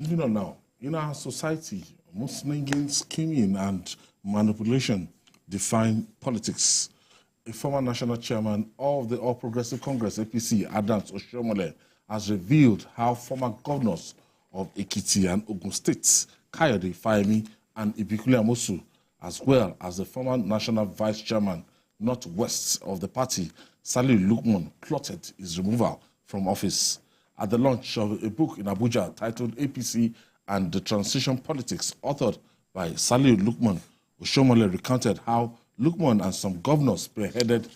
Moving on now, in our society, mudslinging, scheming, and manipulation define politics. A former national chairman of the All Progressive Congress, APC, Adams Oshiomhole, has revealed how former governors of Ekiti and Ogun states, Kayode Fayemi and Ibikunle Amosun, as well as the former national vice chairman, northwest of the party, Salihu Lukman, plotted his removal from office. At the launch of a book in Abuja titled APC and the Transition Politics, authored by Salihu Lukman, Oshiomhole recounted how Lukman and some governors spearheaded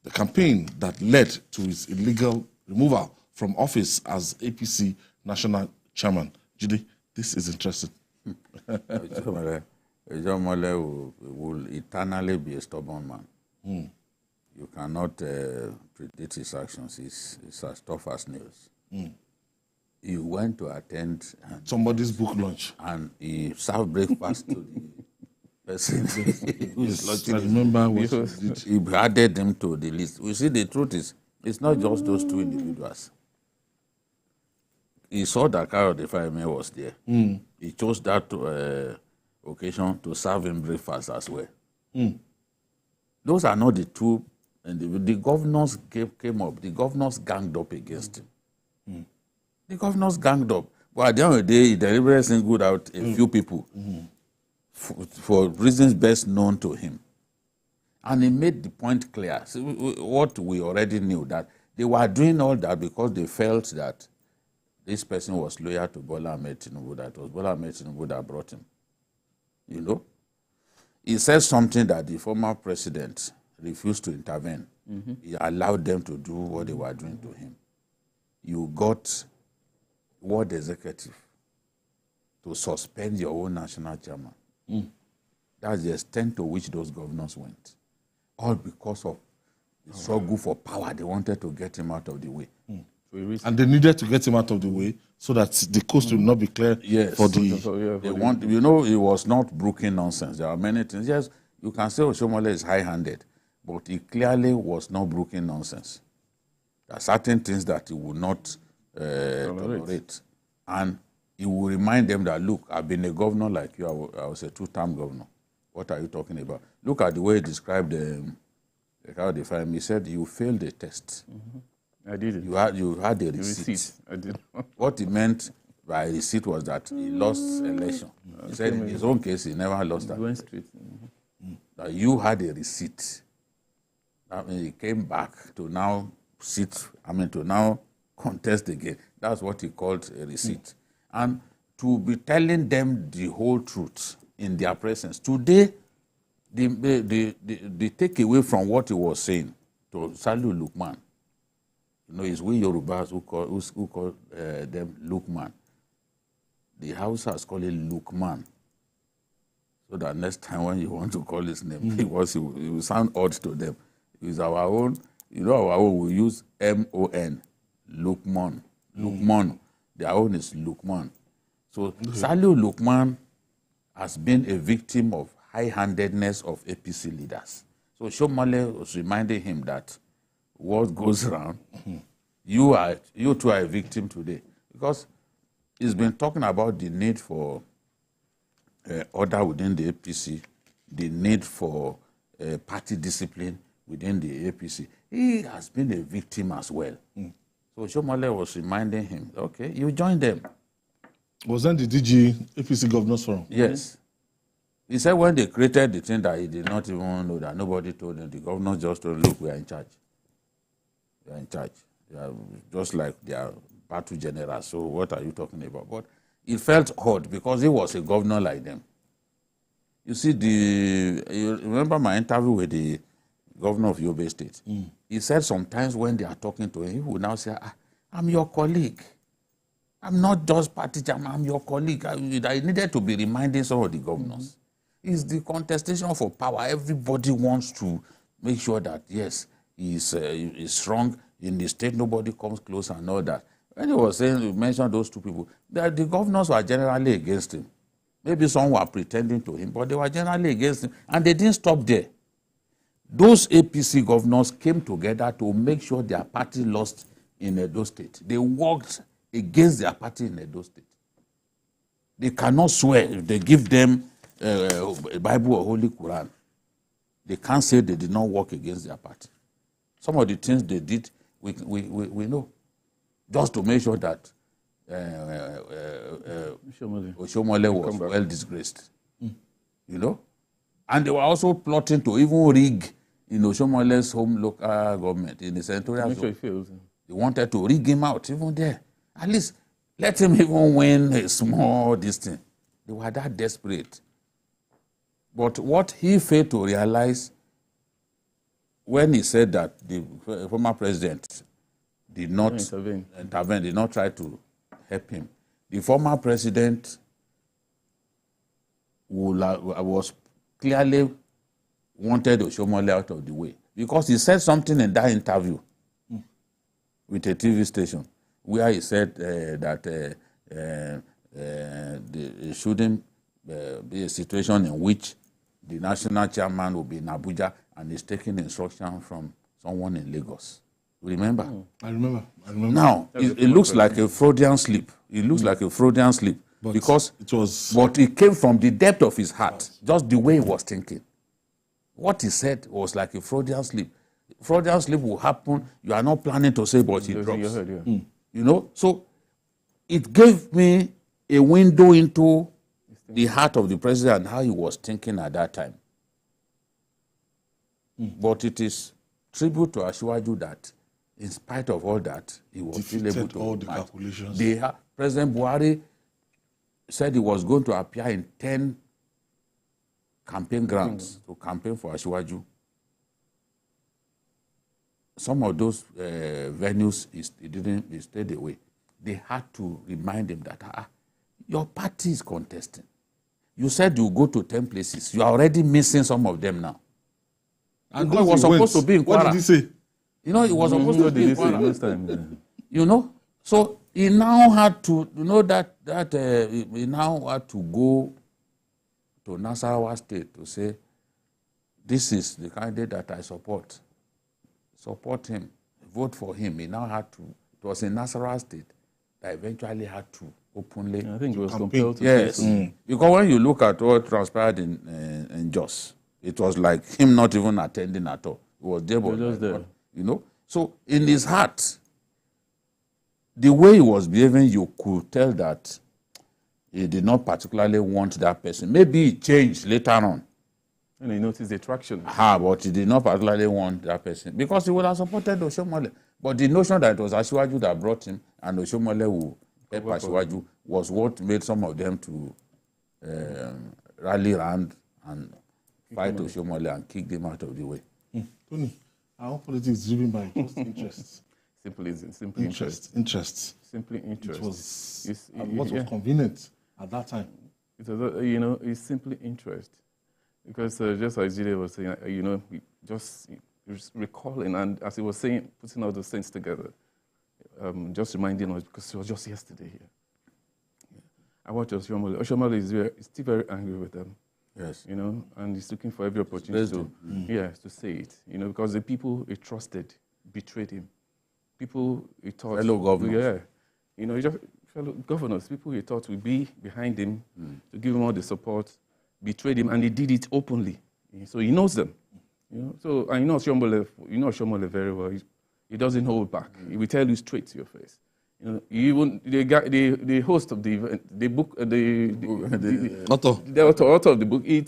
the campaign that led to his illegal removal from office as APC national chairman. Judy, this is interesting. Oshiomhole will eternally be a stubborn man. You cannot predict his actions. It's as tough as nails. He went to attend somebody's book launch and he served breakfast to the person who is launching. I remember what he did. He added them to the list. You see, the truth is, it's not just those two individuals. He saw that Kayode Fayemi was there. He chose that occasion to serve him breakfast as well. Those are not the two. And the governors came up. The governors ganged up against him. The governors ganged up. But at the end of the day, he deliberately singled out a few people for reasons best known to him. And he made the point clear. So what we already knew, that they were doing all that because they felt that this person was loyal to Bola Ahmed Tinubu, that it was Bola Ahmed Tinubu that brought him. You know? He said something that the former president refused to intervene. He allowed them to do what they were doing to him. You got ward executive to suspend your own national chairman. That's the extent to which those governors went. All because of the struggle for power. They wanted to get him out of the way. And they needed to get him out of the way so that the coast will not be clear for the... They want, you know, it was not broken nonsense. There are many things. Yes, you can say Oshiomhole is high-handed, but he clearly was not broken nonsense. There are certain things that he would not tolerate. And he will remind them that, look, I've been a governor like you. I was a two-term governor. What are you talking about? Look at the way he described Kayode Fayemi. He said, you failed the test. I did it. You had a receipt. I did. What he meant by receipt was that he lost election. He said in his own case, he never lost that. He went straight. That you had a receipt. That means he came back to now to now contest again. That's what he called a receipt. And to be telling them the whole truth in their presence. Today, the takeaway from what he was saying to Salihu Lukman, you know, it's we Yorubas who call them Lukman. The Hausas call it Lukman. So that next time when you want to call his name, it will sound odd to them. It's our own, you know, our own, we use M-O-N, Lukman. Lukman. Their own is Lukman. So Salihu Lukman has been a victim of high-handedness of APC leaders. So Oshiomhole was reminding him that what goes around, you too are a victim today. Because he's been talking about the need for order within the APC, the need for party discipline within the APC. He has been a victim as well. So Oshiomhole was reminding him, okay, you join them. Was that the DG APC Governors Forum? Yes. He said when they created the thing that he did not even know, that nobody told him, the governors just told him, look, we are in charge. We are in charge. They are just like they are battle generals. So what are you talking about? But it felt odd because he was a governor like them. You see, you remember my interview with the governor of Yobe State? He said sometimes when they are talking to him, he would now say, I'm your colleague. I'm not just party chairman, I'm your colleague. I needed to be reminding some of the governors. It's the contestation for power. Everybody wants to make sure that, yes, he's strong in the state, nobody comes close and all that. When he was saying, you mentioned those two people, the governors were generally against him. Maybe some were pretending to him, but they were generally against him. And they didn't stop there. Those APC governors came together to make sure their party lost in Edo State. They worked against their party in Edo State. They cannot swear if they give them a Bible or Holy Quran. They can't say they did not work against their party. Some of the things they did, we know. Just to make sure that Oshiomhole was well disgraced. You know? And they were also plotting to even rig in Oshiomhole's home local government in the senatorial zone. They wanted to rig him out even there. At least let him even win a small distance. They were that desperate. But what he failed to realize when he said that the former president did not intervene, did not try to help him, the former president was clearly wanted Oshiomhole out of the way, because he said something in that interview with a TV station where he said that there shouldn't be a situation in which the national chairman will be in Abuja and is taking instruction from someone in Lagos. Remember? I remember. Now, it looks like a Freudian slip. It looks like a Freudian slip, because but it came from the depth of his heart, just the way he was thinking. What he said was like a Freudian slip. Freudian slip will happen. You are not planning to say, but it drops. You know? So it gave me a window into the heart of the president and how he was thinking at that time. But it is tribute to Asiwaju that, in spite of all that, he was still able to all the calculations. President Buhari said he was going to appear in 10 campaign grounds to campaign for Asiwaju. Some of those venues, he stayed away. They had to remind him that your party is contesting. You said you go to 10 places. You are already missing some of them now. And he was supposed to be in Kwara. What did he say? You know, he was supposed to be in Kwara. You know, so he now had to, you know, he now had to go to Nasarawa State to say, this is the candidate that I support. Support him, vote for him. He now had to, it was in Nasarawa State that eventually had to openly. I think it was compelled to. Yes, because when you look at what transpired in Jos, it was like him not even attending at all. He was there, but just there. You know. So in his heart, the way he was behaving, you could tell that he did not particularly want that person. Maybe he changed later on. And he noticed the attraction. But he did not particularly want that person, because he would have supported Oshiomhole. But the notion that it was Asiwaju that brought him and Oshiomhole would help Asiwaju was what made some of them to rally around and fight Oshiomhole and kick them out of the way. Tony, our politics is driven by just interest. Simply interest. Simply interest. It was what was convenient at that time. It was, you know, it's simply interest. Because just as Jide was saying, you know, just recalling, and as he was saying, putting all those things together, just reminding us, because it was just yesterday here. I watched Oshiomhole. Oshiomhole is still very angry with them. Yes. You know, and he's looking for every opportunity to say it. You know, because the people he trusted betrayed him. People he thought... Fellow governors. Yeah. You know, just fellow governors, people he thought would be behind him to give him all the support, betrayed him, and he did it openly. So he knows them. You know, so and you know Oshiomhole very well. He doesn't hold back. He will tell you straight to your face. You know, even the host of the event, the book, the author of the book, he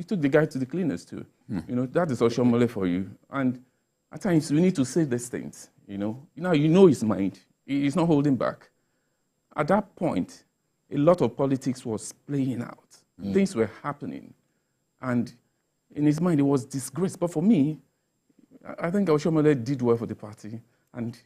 took the guy to the cleaners too. You know, that is Oshiomhole for you. And at times we need to say these things. You know his mind. He's not holding back. At that point, a lot of politics was playing out. Things were happening. And in his mind, it was disgrace. But for me, I think Oshiomhole did well for the party. And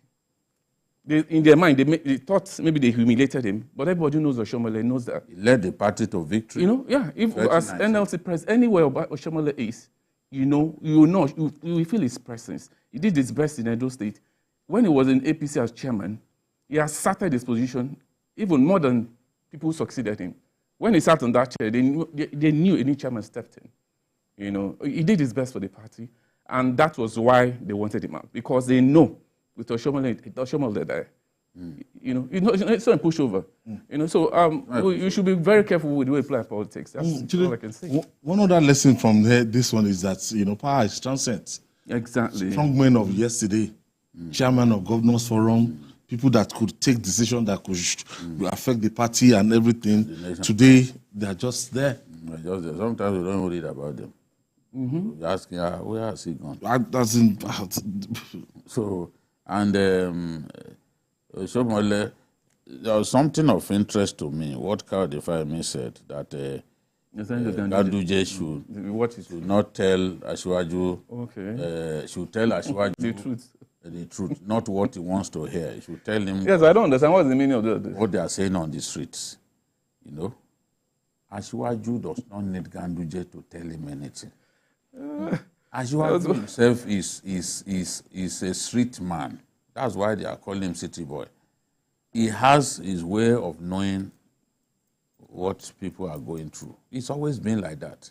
in their mind, they thought maybe they humiliated him. But everybody knows Oshiomhole knows that. He led the party to victory. You know, yeah. If as NLC president, anywhere Oshiomhole is, you will feel his presence. He did his best in Edo State. When he was in APC as chairman, he asserted his position even more than people who succeeded him. When he sat on that chair, they knew any chairman stepped in. You know, he did his best for the party, and that was why they wanted him out, because they know with Oshiomhole there, You know, it's not a pushover. You know, so you should be very careful with the way you apply politics. That's all I can say. One other lesson from this one is that, you know, power is transcendent. Exactly. Strong men of yesterday, chairman of Governors Forum, people that could take decisions that could affect the party and everything. Today, they are just there. Sometimes we don't read about them. You're asking, where has he gone? So, and Oshiomhole, there was something of interest to me, what Kayode Fayemi said, that Ganduje should not tell Asiwaju, should tell Asiwaju the truth, not what he wants to hear. He should tell him. Yes, I don't understand what's the meaning of what they are saying on the streets. You know, Asiwaju does not need Ganduje to tell him anything. Asiwaju himself is a street man. That's why they are calling him city boy. He has his way of knowing what people are going through. It's always been like that.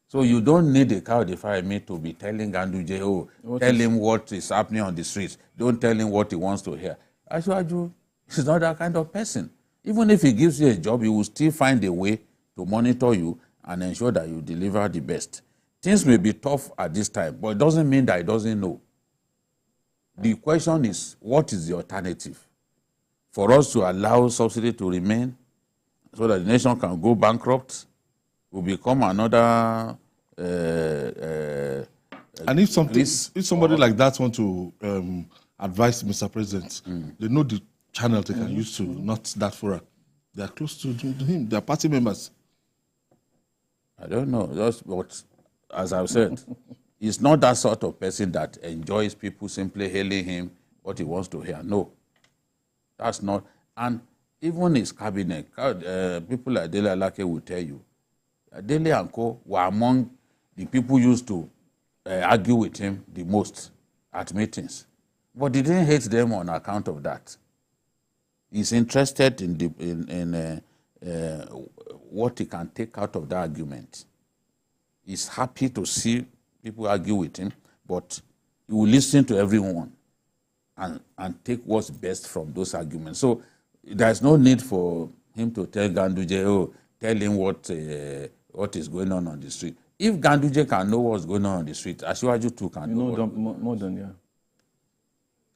So you don't need a Kayode Fayemi to be telling Ganduje, tell him what is happening on the streets. Don't tell him what he wants to hear. Asiwaju is not that kind of person. Even if he gives you a job, he will still find a way to monitor you and ensure that you deliver the best. Things may be tough at this time, but it doesn't mean that he doesn't know. The question is, what is the alternative? For us to allow subsidy to remain so that the nation can go bankrupt, will become another... and if somebody like that want to advise Mr. President, they know the channel they can use to, not that forum. They are close to him. They are party members. I don't know. Just what, as I've said, he's not that sort of person that enjoys people simply hailing him what he wants to hear. No, that's not. And even his cabinet, people like Dele Alake will tell you, Dele and Co were among the people used to argue with him the most at meetings. But he didn't hate them on account of that. He's interested in what he can take out of that argument. He's happy to see people argue with him, but he will listen to everyone and take what's best from those arguments. So there's no need for him to tell Ganduje, tell him what is going on the street. If Ganduje can know what's going on the street, Asiwaju too can know. More than, yeah.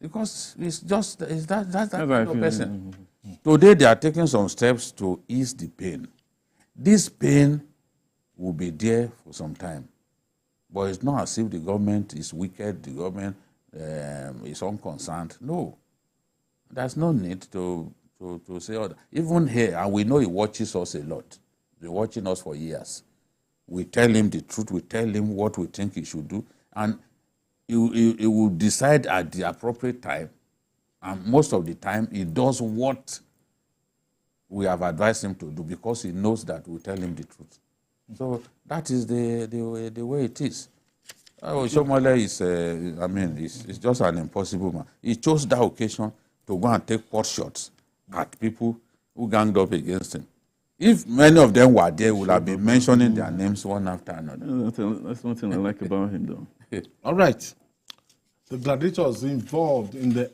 Because that's that kind of person. Today they are taking some steps to ease the pain. This pain will be there for some time. But it's not as if the government is wicked, the government is unconcerned. No. There's no need to say all that. Even here, and we know he watches us a lot. He's been watching us for years. We tell him the truth, we tell him what we think he should do, and he will decide at the appropriate time, and most of the time he does what we have advised him to do because he knows that we tell him the truth. So that is the way it is. Oshiomhole is, he's just an impossible man. He chose that occasion to go and take pot shots at people who ganged up against him. If many of them were there, we would have been mentioning their names one after another. That's one thing I like about him, though. All right. The gladiators involved in the